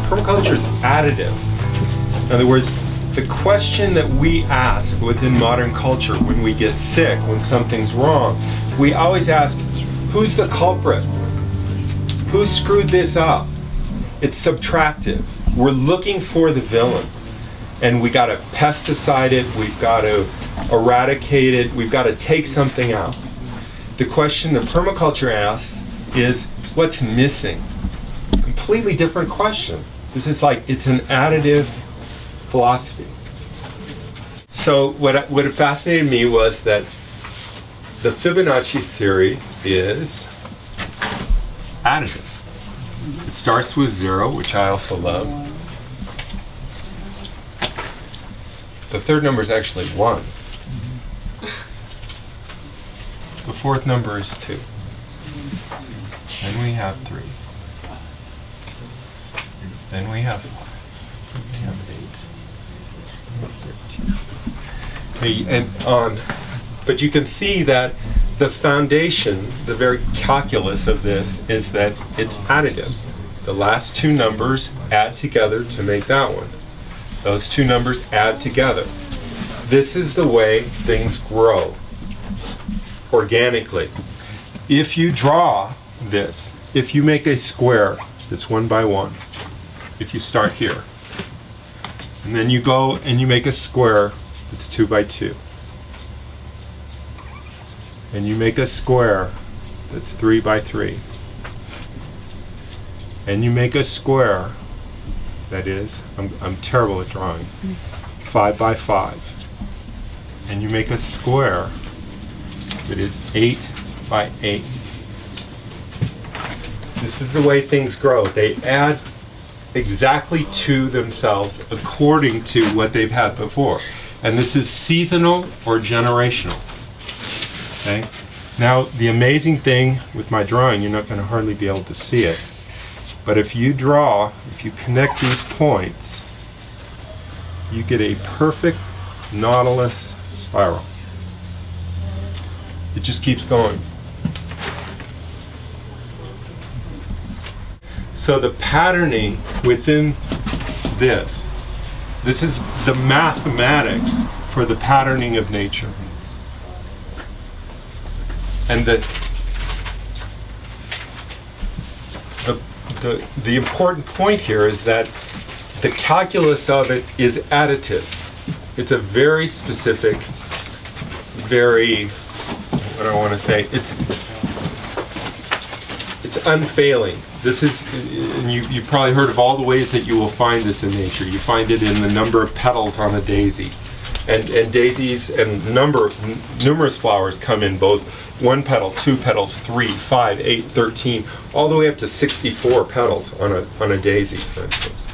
permaculture is additive. In other words, the question that we ask within modern culture when we get sick, when something's wrong, we always ask, who's the culprit? Who screwed this up? It's subtractive. We're looking for the villain. And we got to pesticide it, we've got to eradicate it, we've got to take something out. The question that permaculture asks is, what's missing? Completely different question. This is like, it's an additive philosophy. So what fascinated me was that the Fibonacci series is additive. It starts with 0, which I also love. The third number is actually 1. The fourth number is 2. Then we have 3. Then we have 4. We have 8. We have 13. Okay, and on. But you can see that the foundation, the very calculus of this, is that it's additive. The last two numbers add together to make that one. Those two numbers add together. This is the way things grow organically. If you draw this, if you make a square that's 1 by 1, if you start here, and then you go and you make a square that's 2 by 2, and you make a square that's 3 by 3, and you make a square that is, I'm terrible at drawing, 5 by 5, and you make a square that is 8 by 8. This is the way things grow. They add exactly to themselves according to what they've had before. And this is seasonal or generational. Okay? Now, the amazing thing with my drawing, you're not going to hardly be able to see it, but if you connect these points, you get a perfect nautilus spiral. It just keeps going. So the patterning within this is the mathematics for the patterning of nature. And the important point here is that the calculus of it is additive. It's a very specific, very, what do I want to say? It's unfailing. This is, and you've probably heard of all the ways that you will find this in nature. You find it in the number of petals on a daisy. And daisies and numerous flowers come in both 1 petal, 2 petals, 3, 5, 8, 13, all the way up to 64 petals on a daisy, for instance.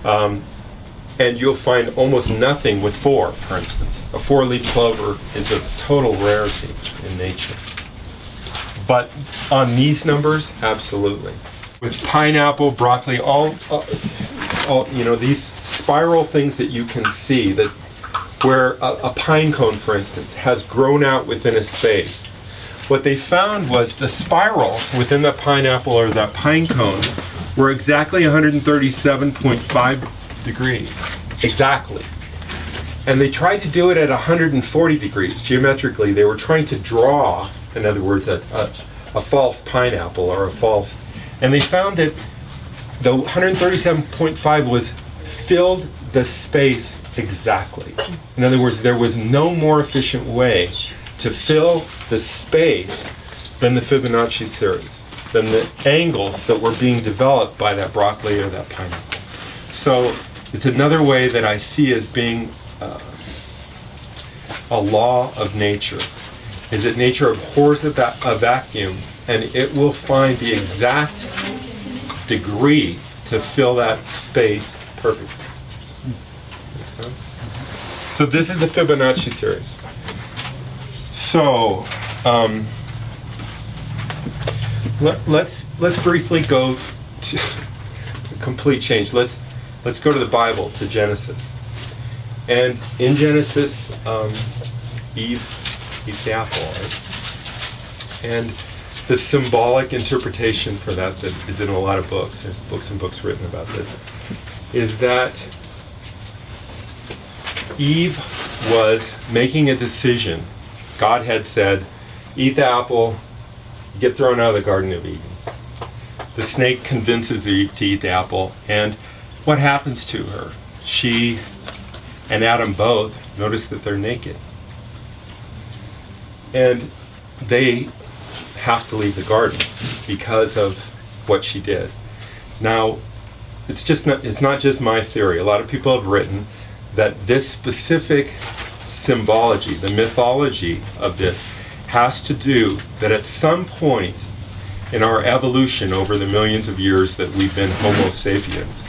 And you'll find almost nothing with 4, for instance. A 4-leaf clover is a total rarity in nature. But on these numbers, absolutely. With pineapple, broccoli, all these spiral things that you can see, that where a pine cone, for instance, has grown out within a space. What they found was the spirals within the pineapple or that pine cone were exactly 137.5 degrees. Exactly. And they tried to do it at 140 degrees. Geometrically, they were trying to draw, in other words, a false pineapple or a false, and they found that the 137.5 was filled the space exactly. In other words, there was no more efficient way to fill the space than the Fibonacci series, than the angles that were being developed by that broccoli or that pineapple. So it's another way that I see as being a law of nature, is that nature abhors a vacuum, and it will find the exact degree to fill that space perfectly. Makes sense? So this is the Fibonacci series. So let's briefly go to a complete change. Let's go to the Bible, to Genesis. And in Genesis, Eve eats the apple, right? And the symbolic interpretation for that is in a lot of books. There's books and books written about this. is that Eve was making a decision. God had said, eat the apple, get thrown out of the Garden of Eden. The snake convinces Eve to eat the apple, and what happens to her? She and Adam both notice that they're naked. And they have to leave the garden because of what she did. Now, it's not just my theory. A lot of people have written that this specific symbology, the mythology of this, has to do that at some point in our evolution over the millions of years that we've been Homo sapiens,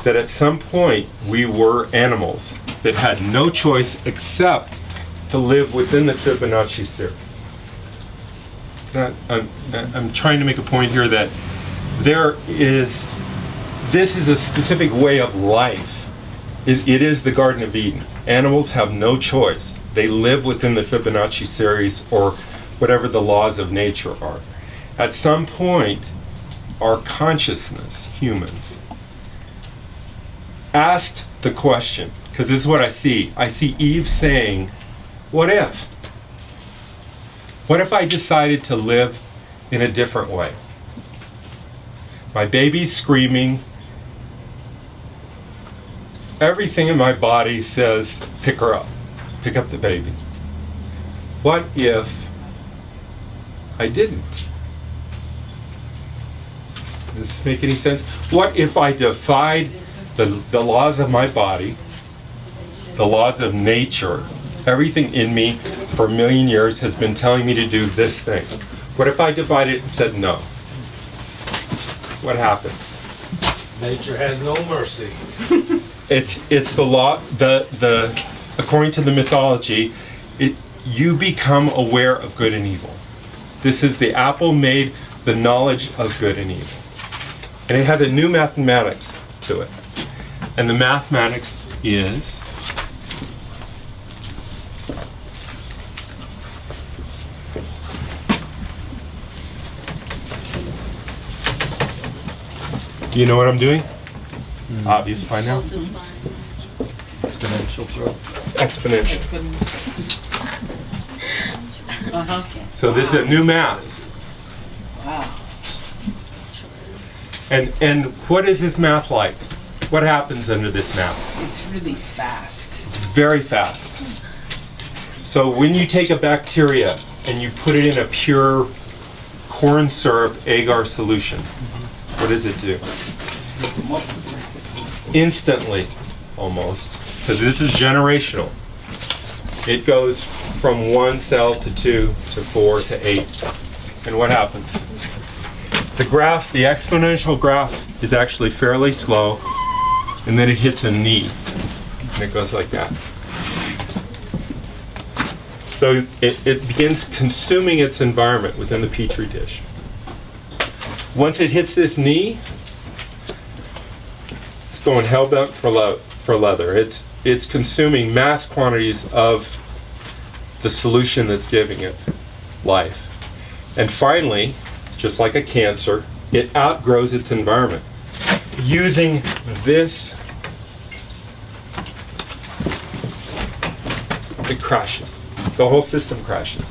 that at some point we were animals that had no choice except to live within the Fibonacci series. I'm trying to make a point here that this is a specific way of life. It is the Garden of Eden. Animals have no choice. They live within the Fibonacci series or whatever the laws of nature are. At some point, our consciousness, humans, asked the question, because this is what I see. I see Eve saying, what if? What if I decided to live in a different way? My baby's screaming. Everything in my body says, pick her up. Pick up the baby. What if I didn't? Does this make any sense? What if I defied the laws of my body, the laws of nature? Everything in me for a million years has been telling me to do this thing. What if I divided it and said no? What happens? Nature has no mercy. It's the law, according to the mythology, you become aware of good and evil. This is the apple made the knowledge of good and evil. And it has a new mathematics to it. And the mathematics is do you know what I'm doing? Obvious by now. Exponential growth. It's exponential. So this is a new math. Wow. And what is this math like? What happens under this math? It's really fast. It's very fast. So when you take a bacteria and you put it in a pure corn syrup agar solution, what does it do? Instantly, almost, because this is generational. It goes from 1 cell to 2 to 4 to 8. And what happens? The graph, the exponential graph, is actually fairly slow, and then it hits a knee, and it goes like that. So it begins consuming its environment within the petri dish. Once it hits this knee, it's going hell-bent for leather. It's consuming mass quantities of the solution that's giving it life. And finally, just like a cancer, it outgrows its environment. Using this, it crashes. The whole system crashes.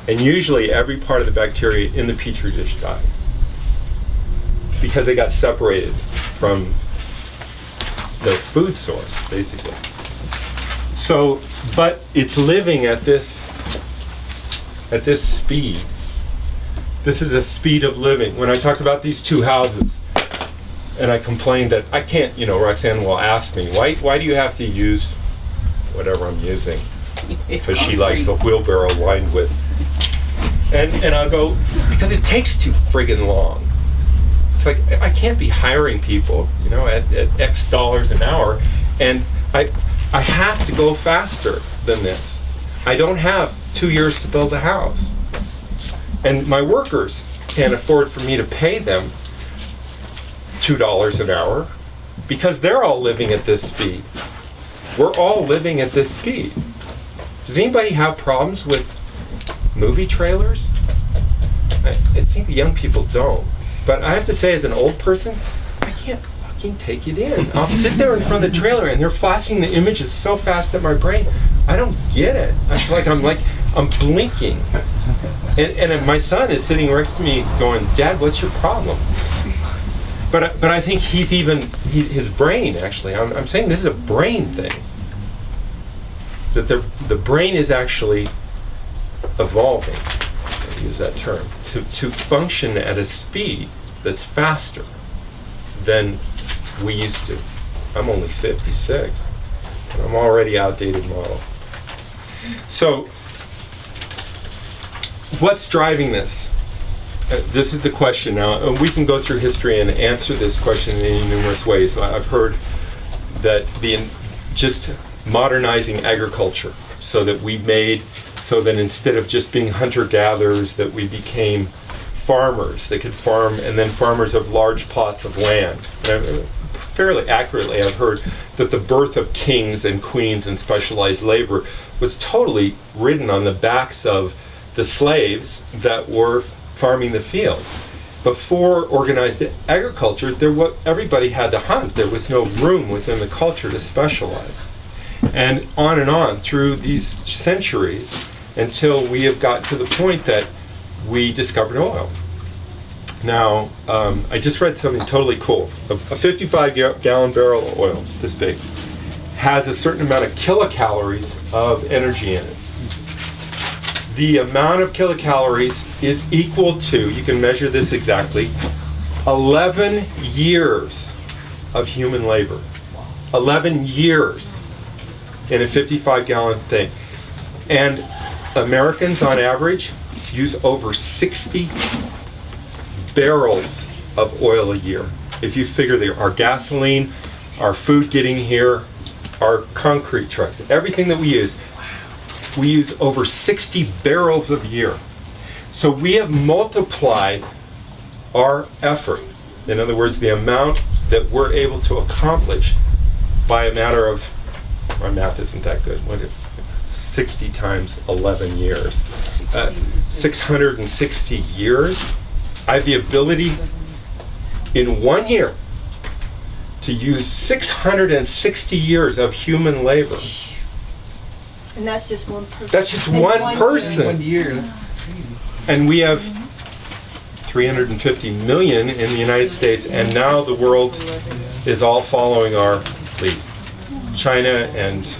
And usually every part of the bacteria in the petri dish died, because they got separated from their food source, basically. So, but it's living at this speed. This is a speed of living. When I talked about these two houses, and I complained that I can't, Roxanne will ask me, why do you have to use whatever I'm using? Because she likes a wheelbarrow lined with, and I'll go, because it takes too friggin' long. It's like, I can't be hiring people, at X dollars an hour, and I have to go faster than this. I don't have 2 years to build a house. And my workers can't afford for me to pay them $2 an hour, because they're all living at this speed. We're all living at this speed. Does anybody have problems with movie trailers? I think the young people don't. But I have to say, as an old person, I can't fucking take it in. I'll sit there in front of the trailer and they're flashing the images so fast at my brain. I don't get it. It's like I'm blinking. And my son is sitting next to me going, Dad, what's your problem? But I think his brain, actually, I'm saying this is a brain thing. That the brain is actually evolving, I'll use that term, to function at a speed that's faster than we used to. I'm only 56, and I'm already outdated model. So, what's driving this? This is the question now. We can go through history and answer this question in numerous ways. I've heard that just modernizing agriculture so that instead of just being hunter-gatherers, that we became farmers that could farm, and then farmers of large plots of land. And fairly accurately, I've heard that the birth of kings and queens and specialized labor was totally ridden on the backs of the slaves that were farming the fields. Before organized agriculture, everybody had to hunt. There was no room within the culture to specialize. And on through these centuries until we have got to the point that we discovered oil. Now, I just read something totally cool. A 55-gallon barrel of oil, this big, has a certain amount of kilocalories of energy in it. The amount of kilocalories is equal to, you can measure this exactly, 11 years of human labor. 11 years in a 55-gallon thing. And Americans, on average, use over 60 barrels of oil a year. If you figure our gasoline, our food getting here, our concrete trucks, everything that we use over 60 barrels a year. So we have multiplied our effort. In other words, the amount that we're able to accomplish by a matter of, my math isn't that good, 60 times 11 years. 660 years. I have the ability in 1 year to use 660 years of human labor. And that's just one person. That's just one person. 1 year. That's crazy. And we have 350 million in the United States, and now the world is all following our lead. China and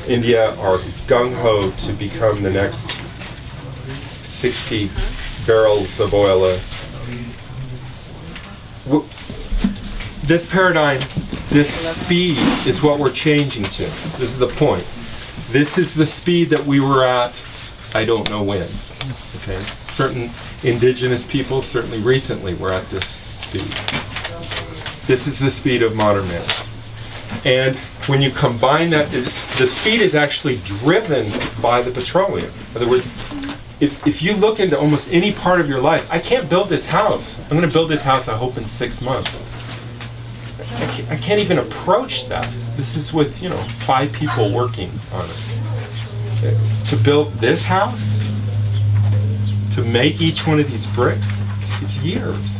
India are gung-ho to become the next 60 barrels of oil. This paradigm, this speed is what we're changing to. This is the point. This is the speed that we were at, I don't know when. Okay? Certain indigenous peoples, certainly recently, were at this speed. This is the speed of modern man. And when you combine that, the speed is actually driven by the petroleum. In other words, if you look into almost any part of your life, I can't build this house. I'm going to build this house, I hope, in 6 months. I can't even approach that. This is with, 5 people working on it. To build this house, to make each one of these bricks, it's years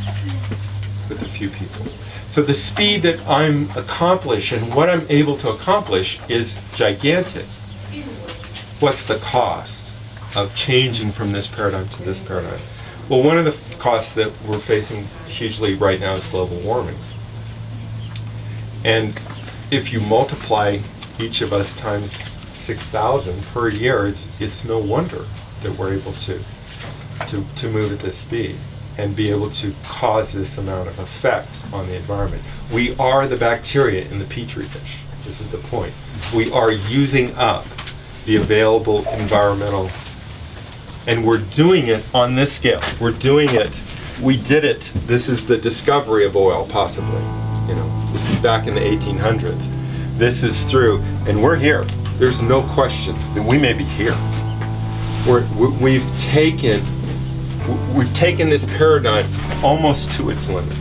with a few people. So the speed that I'm accomplishing and what I'm able to accomplish is gigantic. What's the cost of changing from this paradigm to this paradigm? Well, one of the costs that we're facing hugely right now is global warming. And if you multiply each of us times 6,000 per year, it's no wonder that we're able to move at this speed and be able to cause this amount of effect on the environment. We are the bacteria in the petri dish. This is the point. We are using up the available environmental, and we're doing it on this scale. We're doing it. We did it. This is the discovery of oil, possibly. This is back in the 1800s. This is through, and we're here. There's no question that we may be here. We've taken this paradigm almost to its limit.